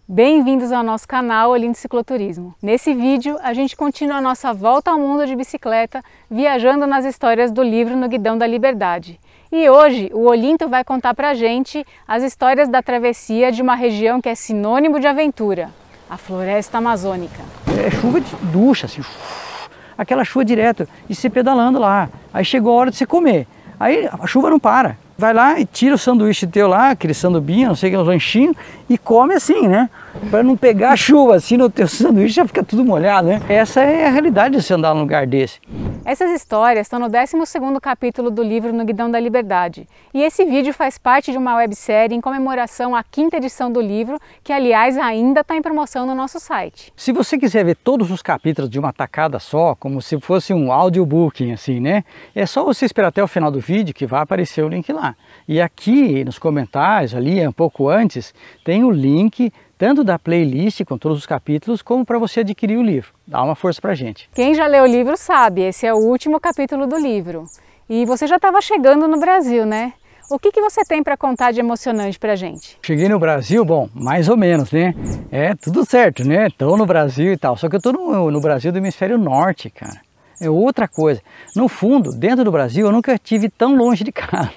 Bem-vindos ao nosso canal Olinto Cicloturismo. Nesse vídeo, a gente continua a nossa volta ao mundo de bicicleta, viajando nas histórias do livro No Guidão da Liberdade. E hoje, o Olinto vai contar pra gente as histórias da travessia de uma região que é sinônimo de aventura, a Floresta Amazônica. É chuva de ducha, assim, aquela chuva direto, e você pedalando lá. Aí chegou a hora de você comer, aí a chuva não para. Vai lá e tira o sanduíche teu lá, aquele sandubinho, não sei o que, um lanchinho, e come assim, né? Para não pegar a chuva assim no teu sanduíche, já fica tudo molhado, né? Essa é a realidade de você andar num lugar desse. Essas histórias estão no 12º capítulo do livro No Guidão da Liberdade. E esse vídeo faz parte de uma websérie em comemoração à 5ª edição do livro, que aliás ainda está em promoção no nosso site. Se você quiser ver todos os capítulos de uma tacada só, como se fosse um audiobooking assim, né? É só você esperar até o final do vídeo que vai aparecer o link lá. E aqui nos comentários, ali um pouco antes, tem o link tanto da playlist com todos os capítulos, como para você adquirir o livro. Dá uma força pra gente. Quem já leu o livro sabe, esse é o último capítulo do livro. E você já estava chegando no Brasil, né? O que você tem para contar de emocionante pra gente? Cheguei no Brasil, bom, mais ou menos, né? É tudo certo, né? Estou no Brasil e tal, só que eu estou no Brasil do hemisfério norte, cara. É outra coisa. No fundo, dentro do Brasil, eu nunca estive tão longe de casa.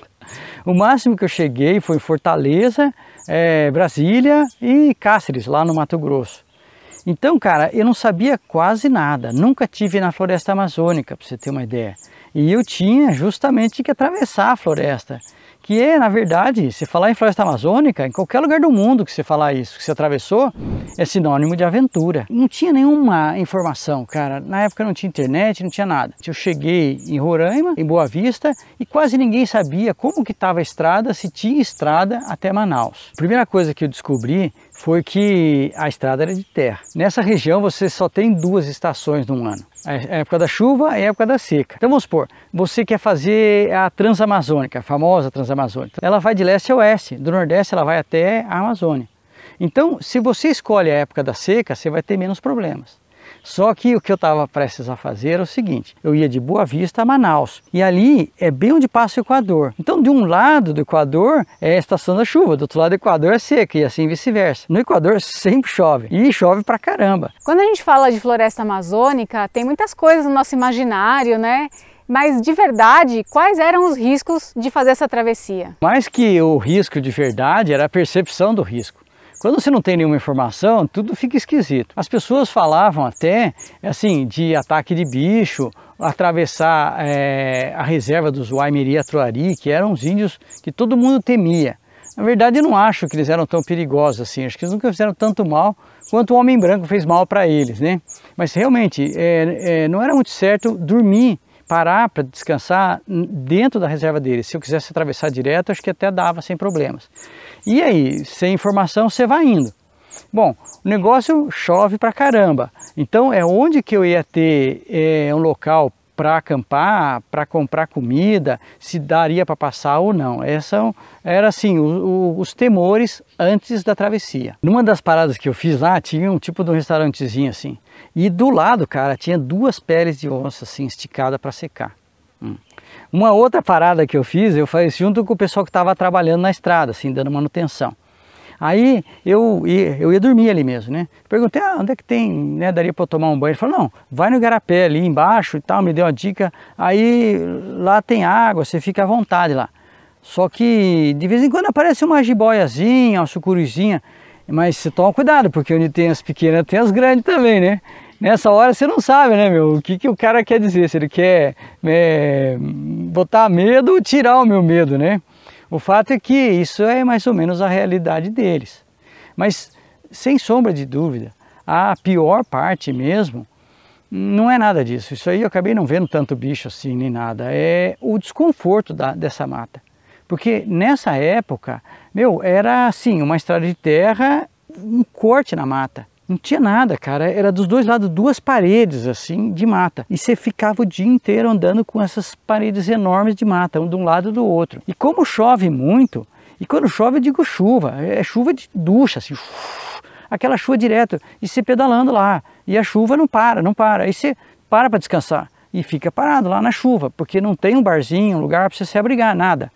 O máximo que eu cheguei foi em Fortaleza, Brasília e Cáceres, lá no Mato Grosso. Então, cara, eu não sabia quase nada, nunca tive na Floresta Amazônica, para você ter uma ideia. E eu tinha justamente que atravessar a floresta, que é, na verdade, se falar em Floresta Amazônica, em qualquer lugar do mundo que você falar isso, que você atravessou, é sinônimo de aventura. Não tinha nenhuma informação, cara, na época não tinha internet, não tinha nada. Eu cheguei em Roraima, em Boa Vista, e quase ninguém sabia como que estava a estrada, se tinha estrada até Manaus. A primeira coisa que eu descobri foi que a estrada era de terra. Nessa região você só tem 2 estações no ano. A época da chuva e a época da seca. Então vamos supor, você quer fazer a Transamazônica, a famosa Transamazônica. Ela vai de leste a oeste, do nordeste ela vai até a Amazônia. Então, se você escolhe a época da seca, você vai ter menos problemas. Só que o que eu estava prestes a fazer era o seguinte, eu ia de Boa Vista a Manaus, e ali é bem onde passa o Equador. Então de um lado do Equador é a estação da chuva, do outro lado do Equador é seca, e assim vice-versa. No Equador sempre chove, e chove pra caramba. Quando a gente fala de floresta amazônica, tem muitas coisas no nosso imaginário, né? Mas de verdade, quais eram os riscos de fazer essa travessia? Mais que o risco de verdade, era a percepção do risco. Quando você não tem nenhuma informação, tudo fica esquisito. As pessoas falavam até, assim, de ataque de bicho, atravessar a reserva dos Waimiri-Atuari, que eram os índios que todo mundo temia. Na verdade, eu não acho que eles eram tão perigosos assim, acho que eles nunca fizeram tanto mal quanto o homem branco fez mal para eles, né? Mas realmente, não era muito certo dormir, parar para descansar dentro da reserva deles. Se eu quisesse atravessar direto, acho que até dava sem problemas. E aí, sem informação, você vai indo. Bom, o negócio chove pra caramba. Então, é onde que eu ia ter um local para acampar, para comprar comida, se daria para passar ou não. Era assim, os temores antes da travessia. Numa das paradas que eu fiz lá, tinha um tipo de um restaurantezinho assim. E do lado, cara, tinha 2 peles de onça assim, esticada para secar. Uma outra parada que eu fiz junto com o pessoal que estava trabalhando na estrada, assim, dando manutenção. Aí eu ia dormir ali mesmo, né? Perguntei, onde é que tem, né, daria para eu tomar um banho? Ele falou, não, vai no igarapé ali embaixo e tal, me deu uma dica. Aí lá tem água, você fica à vontade lá. Só que de vez em quando aparece uma jiboiazinha, uma sucurizinha, mas você toma cuidado, porque onde tem as pequenas tem as grandes também, né? Nessa hora você não sabe, né, meu, o que o cara quer dizer, se ele quer botar medo ou tirar o meu medo, né? O fato é que isso é mais ou menos a realidade deles. Mas, sem sombra de dúvida, a pior parte mesmo não é nada disso. Isso aí eu acabei não vendo tanto bicho assim, nem nada. É o desconforto dessa mata. Porque nessa época, meu, era assim, uma estrada de terra, um corte na mata. Não tinha nada, cara, era dos 2 lados 2 paredes assim de mata. E você ficava o dia inteiro andando com essas paredes enormes de mata, um de um lado e do outro. E como chove muito, e quando chove eu digo chuva, é chuva de ducha, assim, aquela chuva direto, e você pedalando lá, e a chuva não para, aí você para descansar, e fica parado lá na chuva, porque não tem um barzinho, um lugar para você se abrigar, nada.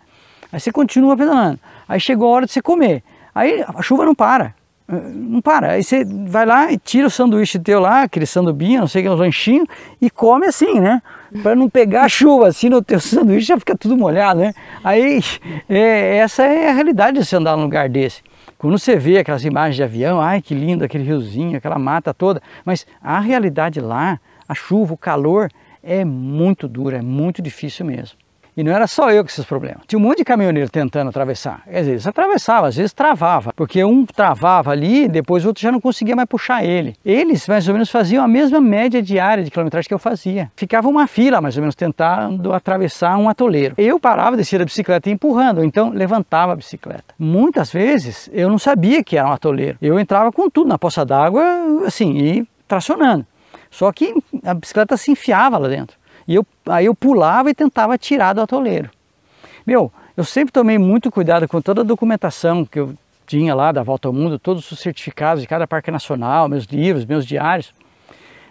Aí você continua pedalando, aí chegou a hora de você comer, aí a chuva não para. Não para. Aí você vai lá e tira o sanduíche teu lá, aquele sandubinho, não sei o que, um lanchinho, e come assim, né? Para não pegar chuva, assim no teu sanduíche já fica tudo molhado, né? Aí, essa é a realidade de você andar num lugar desse. Quando você vê aquelas imagens de avião, ai que lindo aquele riozinho, aquela mata toda, mas a realidade lá, a chuva, o calor, é muito duro, é muito difícil mesmo. E não era só eu com esses problemas. Tinha um monte de caminhoneiro tentando atravessar. Quer dizer, eles atravessavam, às vezes travava, porque um travava ali, depois o outro já não conseguia mais puxar ele. Eles mais ou menos faziam a mesma média diária de quilometragem que eu fazia. Ficava uma fila mais ou menos tentando atravessar um atoleiro. Eu parava, descia da bicicleta e empurrando, ou então levantava a bicicleta. Muitas vezes eu não sabia que era um atoleiro. Eu entrava com tudo na poça d'água, assim, e tracionando. Só que a bicicleta se enfiava lá dentro. E aí eu pulava e tentava tirar do atoleiro. Meu, eu sempre tomei muito cuidado com toda a documentação que eu tinha lá da Volta ao Mundo, todos os certificados de cada parque nacional, meus livros, meus diários.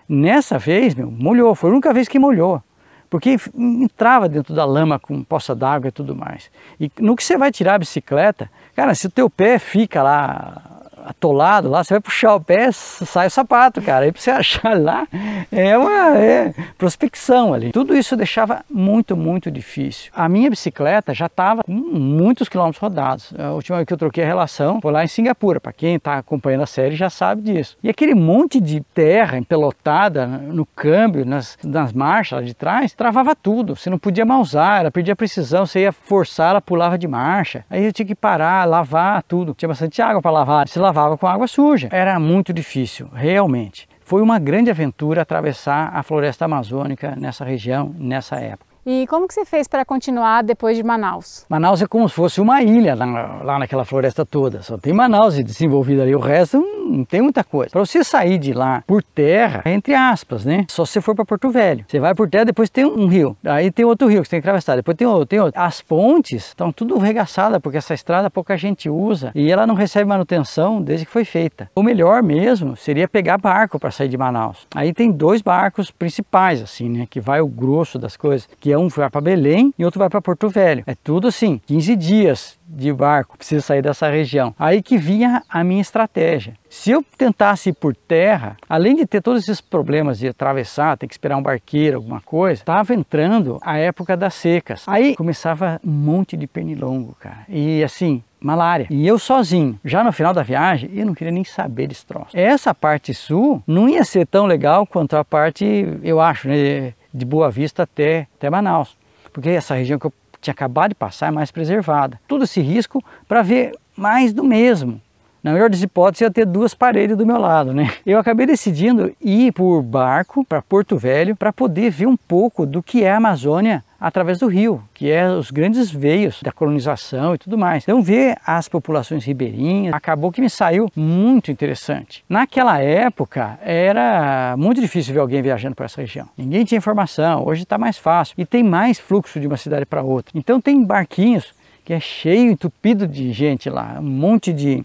Nessa vez, meu, molhou, foi a única vez que molhou. Porque entrava dentro da lama com poça d'água e tudo mais. E no que você vai tirar a bicicleta, cara, se o teu pé fica lá atolado lá, você vai puxar o pé, sai o sapato, cara. Aí pra você achar lá, é prospecção ali. Tudo isso deixava muito, muito difícil. A minha bicicleta já estava com muitos quilômetros rodados. A última vez que eu troquei a relação foi lá em Singapura. Para quem está acompanhando a série já sabe disso. E aquele monte de terra empelotada no câmbio, nas marchas lá de trás, travava tudo. Você não podia mais usar, ela perdia a precisão, você ia forçar, ela pulava de marcha. Aí eu tinha que parar, lavar tudo. Tinha bastante água para lavar. Se lavava com água suja. Era muito difícil, realmente. Foi uma grande aventura atravessar a floresta amazônica nessa região, nessa época. E como que você fez para continuar depois de Manaus? Manaus é como se fosse uma ilha lá naquela floresta toda. Só tem Manaus desenvolvido ali, o resto não tem muita coisa. Para você sair de lá por terra, entre aspas, né? Só se você for para Porto Velho. Você vai por terra, depois tem um rio. Aí tem outro rio que você tem que atravessar. Depois tem outro. As pontes estão tudo regaçadas, porque essa estrada pouca gente usa. E ela não recebe manutenção desde que foi feita. O melhor mesmo seria pegar barco para sair de Manaus. Aí tem 2 barcos principais, assim, né? Que vai o grosso das coisas. Que um vai para Belém e outro vai para Porto Velho. É tudo assim, 15 dias de barco, precisa sair dessa região. Aí que vinha a minha estratégia. Se eu tentasse ir por terra, além de ter todos esses problemas de atravessar, ter que esperar um barqueiro, alguma coisa, estava entrando a época das secas. Aí começava um monte de pernilongo, cara. E assim, malária. E eu sozinho, já no final da viagem, eu não queria nem saber desse troço. Essa parte sul não ia ser tão legal quanto a parte, eu acho, né, de Boa Vista até Manaus. Porque essa região que eu tinha acabado de passar é mais preservada. Todo esse risco para ver mais do mesmo. Na melhor das hipóteses, ia ter 2 paredes do meu lado, né? Eu acabei decidindo ir por barco para Porto Velho para poder ver um pouco do que é a Amazônia através do rio, que é os grandes veios da colonização e tudo mais. Então ver as populações ribeirinhas acabou que me saiu muito interessante. Naquela época era muito difícil ver alguém viajando para essa região. Ninguém tinha informação, hoje está mais fácil e tem mais fluxo de uma cidade para outra. Então tem barquinhos que é cheio, entupido de gente lá, um monte de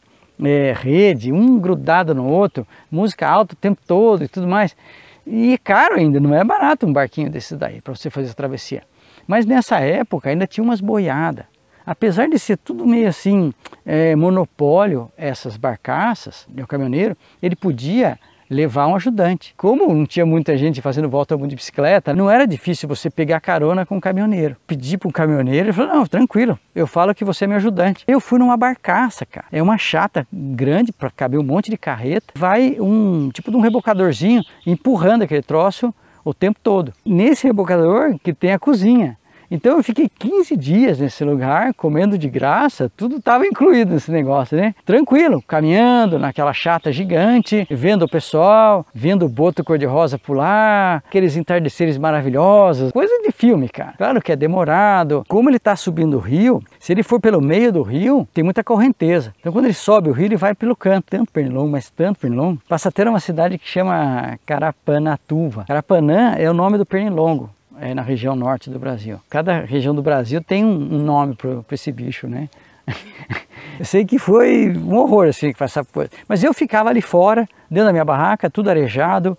rede, um grudado no outro, música alta o tempo todo e tudo mais. E caro ainda, não é barato um barquinho desse daí para você fazer essa travessia. Mas nessa época ainda tinha umas boiadas. Apesar de ser tudo meio assim, monopólio, essas barcaças, o caminhoneiro, ele podia levar um ajudante. Como não tinha muita gente fazendo volta ao mundo de bicicleta, não era difícil você pegar carona com um caminhoneiro. Pedi para um caminhoneiro, ele falou, não, tranquilo, eu falo que você é meu ajudante. Eu fui numa barcaça, cara. É uma chata grande para caber um monte de carreta. Vai tipo de um rebocadorzinho empurrando aquele troço o tempo todo. Nesse rebocador que tem a cozinha. Então eu fiquei 15 dias nesse lugar, comendo de graça, tudo estava incluído nesse negócio, né? Tranquilo, caminhando naquela chata gigante, vendo o pessoal, vendo o boto cor-de-rosa pular, aqueles entardeceres maravilhosos, coisa de filme, cara. Claro que é demorado. Como ele está subindo o rio, se ele for pelo meio do rio, tem muita correnteza. Então quando ele sobe o rio, ele vai pelo canto. Tanto pernilongo, mas tanto pernilongo. Passa a ter uma cidade que chama Carapanatuva. Carapanã é o nome do pernilongo. Na região norte do Brasil. Cada região do Brasil tem um nome para esse bicho, né? Eu sei que foi um horror assim, essa coisa. Mas eu ficava ali fora, dentro da minha barraca, tudo arejado,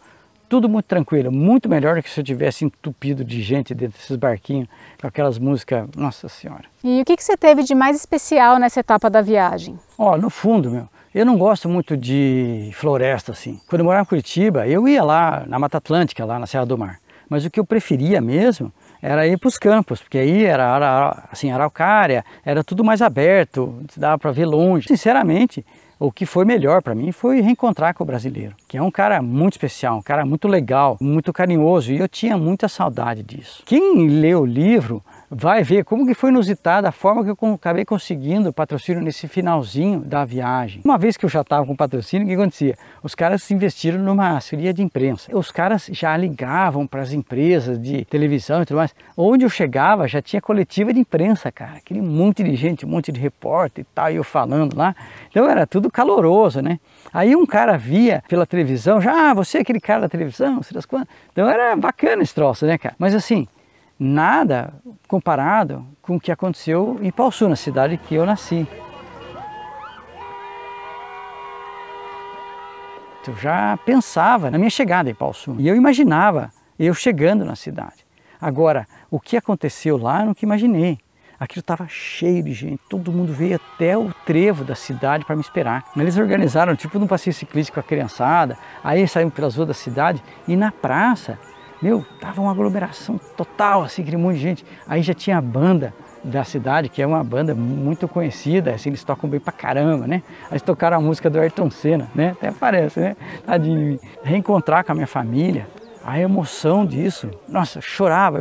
tudo muito tranquilo, muito melhor do que se eu tivesse entupido de gente dentro desses barquinhos, com aquelas músicas, nossa senhora. E o que você teve de mais especial nessa etapa da viagem? Ó, no fundo, meu, Eu não gosto muito de floresta assim. Quando eu morava em Curitiba, eu ia lá na Mata Atlântica, lá na Serra do Mar. Mas o que eu preferia mesmo era ir para os campos, porque aí era assim, araucária, era tudo mais aberto, dava para ver longe. Sinceramente, o que foi melhor para mim foi reencontrar com o brasileiro, que é um cara muito especial, um cara muito legal, muito carinhoso, e eu tinha muita saudade disso. Quem lê o livro vai ver como que foi inusitada a forma que eu acabei conseguindo patrocínio nesse finalzinho da viagem. Uma vez que eu já estava com patrocínio, o que acontecia? Os caras investiram numa assessoria de imprensa. Os caras já ligavam para as empresas de televisão e tudo mais. Onde eu chegava já tinha coletiva de imprensa, cara. Aquele monte de gente, um monte de repórter e tal, e eu falando lá. Então era tudo caloroso, né? Aí um cara via pela televisão, já, você é aquele cara da televisão, não sei das quantas. Então era bacana esse troço, né, cara? Mas assim, nada comparado com o que aconteceu em Ipaussu, na cidade que eu nasci. Eu já pensava na minha chegada em Ipaussu e eu imaginava eu chegando na cidade. Agora, o que aconteceu lá eu nunca imaginei. Aquilo estava cheio de gente, todo mundo veio até o trevo da cidade para me esperar. Eles organizaram tipo um passeio ciclístico com a criançada, aí saímos pelas ruas da cidade e na praça, meu, tava uma aglomeração total, assim, aquele monte de gente. Aí já tinha a banda da cidade, que é uma banda muito conhecida, assim, eles tocam bem pra caramba, né? Aí eles tocaram a música do Ayrton Senna, né? Até parece, né? De reencontrar com a minha família, a emoção disso. Nossa, eu chorava.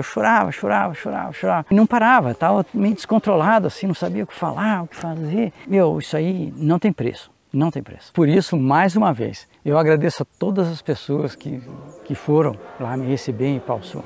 E não parava, tava meio descontrolado, assim, não sabia o que falar, o que fazer. Meu, isso aí não tem preço. Não tem preço. Por isso, mais uma vez, eu agradeço a todas as pessoas que foram lá me receber em Ipaussu.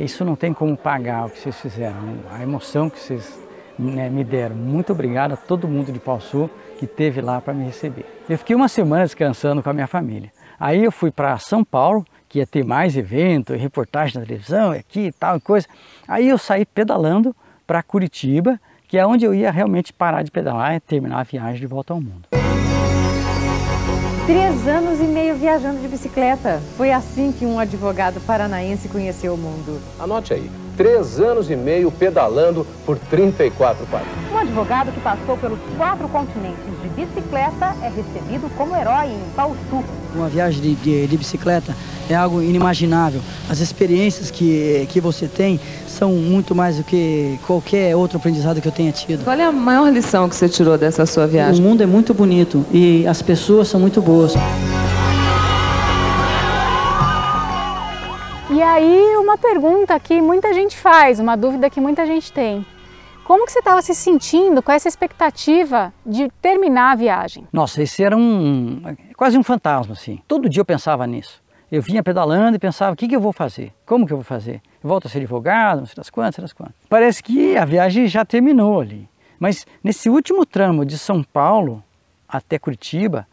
Isso não tem como pagar o que vocês fizeram, né? A emoção que vocês me deram. Muito obrigado a todo mundo de Ipaussu que esteve lá para me receber. Eu fiquei uma semana descansando com a minha família. Aí eu fui para São Paulo, que ia ter mais evento, reportagem na televisão, aqui e tal, coisa. Aí eu saí pedalando para Curitiba, que é onde eu ia realmente parar de pedalar e terminar a viagem de volta ao mundo. 3 anos e meio viajando de bicicleta. Foi assim que um advogado paranaense conheceu o mundo. Anote aí, 3 anos e meio pedalando por 34 países. Um advogado que passou pelos 4 continentes de bicicleta é recebido como herói em Ipaussu. Uma viagem de bicicleta é algo inimaginável. As experiências que você tem são muito mais do que qualquer outro aprendizado que eu tenha tido. Qual é a maior lição que você tirou dessa sua viagem? O mundo é muito bonito e as pessoas são muito boas. E aí uma pergunta que muita gente faz, uma dúvida que muita gente tem. Como que você estava se sentindo com essa expectativa de terminar a viagem? Nossa, esse era quase um fantasma, assim. Todo dia eu pensava nisso. Eu vinha pedalando e pensava, o que eu vou fazer? Como que eu vou fazer? Eu volto a ser advogado, não sei das quantas, Parece que a viagem já terminou ali. Mas nesse último tramo de São Paulo até Curitiba,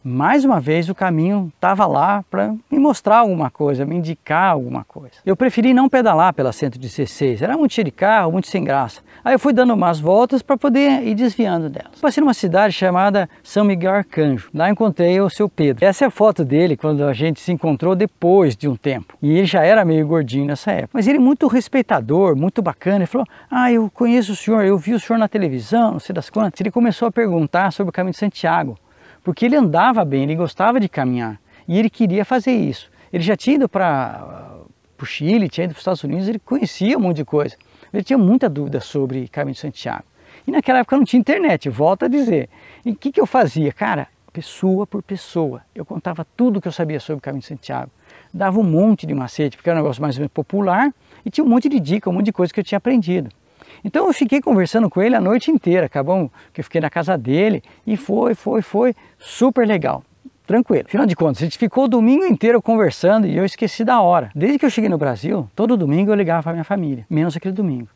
mais uma vez o caminho estava lá para me mostrar alguma coisa, me indicar alguma coisa. Eu preferi não pedalar pela 116, era muito cheio de carro, muito sem graça. Aí eu fui dando umas voltas para poder ir desviando delas. Passei numa cidade chamada São Miguel Arcanjo, lá encontrei o seu Pedro. Essa é a foto dele quando a gente se encontrou depois de um tempo. E ele já era meio gordinho nessa época. Mas ele muito respeitador, muito bacana, ele falou, eu conheço o senhor, eu vi o senhor na televisão, não sei das quantas. Ele começou a perguntar sobre o caminho de Santiago. Porque ele andava bem, ele gostava de caminhar e ele queria fazer isso. Ele já tinha ido para o Chile, tinha ido para os Estados Unidos, ele conhecia um monte de coisa. Ele tinha muita dúvida sobre Caminho de Santiago. E naquela época não tinha internet, volto a dizer. E o que eu fazia? Cara, pessoa por pessoa, eu contava tudo que eu sabia sobre o Caminho de Santiago. Dava um monte de macete, porque era um negócio mais ou menos popular e tinha um monte de dica, um monte de coisa que eu tinha aprendido. Então eu fiquei conversando com ele a noite inteira, acabou que eu fiquei na casa dele e foi super legal, tranquilo. Afinal de contas, a gente ficou o domingo inteiro conversando e eu esqueci da hora. Desde que eu cheguei no Brasil, todo domingo eu ligava para minha família, menos aquele domingo.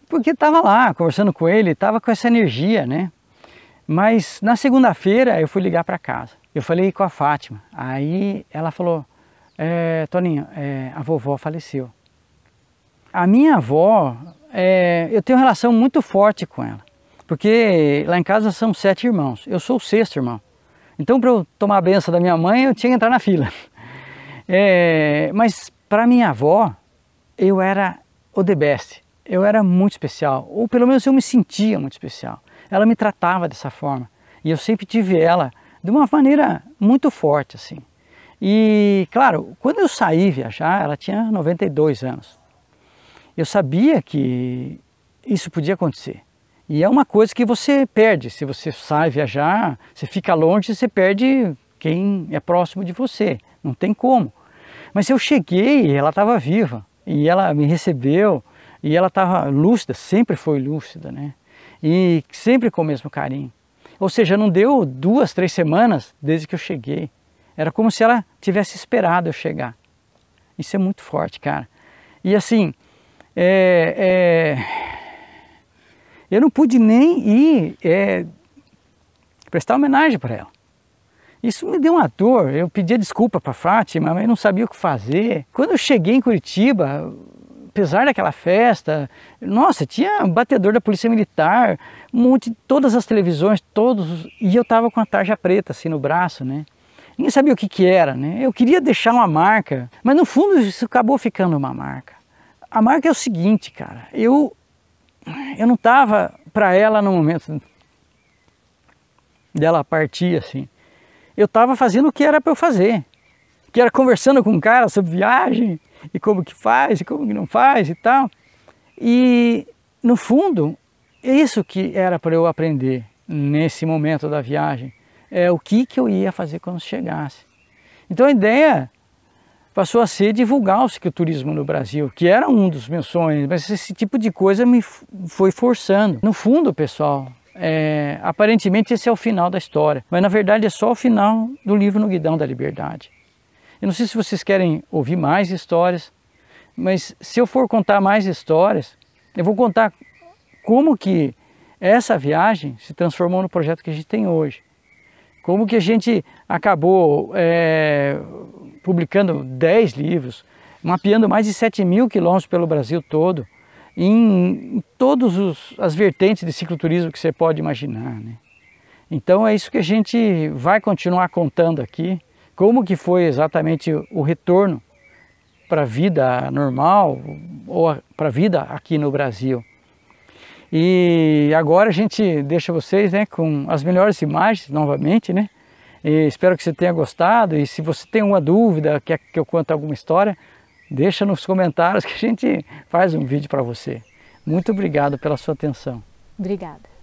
Porque estava lá conversando com ele, estava com essa energia, né? Mas na segunda-feira eu fui ligar para casa, eu falei com a Fátima, aí ela falou, Toninho, a vovó faleceu. A minha avó, eu tenho uma relação muito forte com ela, porque lá em casa são 7 irmãos, eu sou o 6º irmão. Então para eu tomar a benção da minha mãe eu tinha que entrar na fila. Mas para minha avó eu era o the best, eu era muito especial, ou pelo menos eu me sentia muito especial. Ela me tratava dessa forma. E eu sempre tive ela de uma maneira muito forte, assim. E, claro, quando eu saí viajar, ela tinha 92 anos. Eu sabia que isso podia acontecer. E é uma coisa que você perde. Se você sai viajar, você fica longe, você perde quem é próximo de você. Não tem como. Mas eu cheguei, ela estava viva. E ela me recebeu. E ela estava lúcida, sempre foi lúcida, né? E sempre com o mesmo carinho. Ou seja, não deu 2, 3 semanas desde que eu cheguei. Era como se ela tivesse esperado eu chegar. Isso é muito forte, cara. E assim, eu não pude nem ir prestar homenagem para ela. Isso me deu uma dor. Eu pedia desculpa para a Fátima, mas não sabia o que fazer. Quando eu cheguei em Curitiba, apesar daquela festa, nossa, tinha um batedor da Polícia Militar, todas as televisões, e eu estava com a tarja preta assim no braço, né? Ninguém sabia o que era, né? Eu queria deixar uma marca, mas no fundo isso acabou ficando uma marca. A marca é o seguinte, cara, eu não estava para ela no momento dela partir, assim. Eu estava fazendo o que era para eu fazer, que era conversando com um cara sobre viagem, e como que faz, e como que não faz e tal. E no fundo, isso que era para eu aprender nesse momento da viagem, é o que eu ia fazer quando chegasse. Então a ideia passou a ser divulgar o cicloturismo no Brasil, que era um dos meus sonhos, mas esse tipo de coisa me foi forçando. No fundo, pessoal, aparentemente esse é o final da história, mas na verdade é só o final do livro No Guidão da Liberdade. Eu não sei se vocês querem ouvir mais histórias, mas se eu for contar mais histórias, eu vou contar como que essa viagem se transformou no projeto que a gente tem hoje. Como que a gente acabou publicando 10 livros, mapeando mais de 7.000 quilômetros pelo Brasil todo, em todas as vertentes de cicloturismo que você pode imaginar, né? Então é isso que a gente vai continuar contando aqui, como que foi exatamente o retorno para a vida normal ou para a vida aqui no Brasil. E agora a gente deixa vocês, né, com as melhores imagens novamente, né? E espero que você tenha gostado, e se você tem uma dúvida, quer que eu conte alguma história, deixa nos comentários que a gente faz um vídeo para você. Muito obrigado pela sua atenção. Obrigada.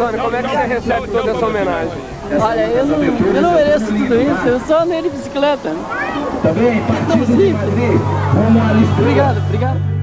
Antônio, como é que você recebe toda essa homenagem? Olha, eu não mereço tudo isso, eu só andei de bicicleta. Estamos livres. Obrigado, obrigado.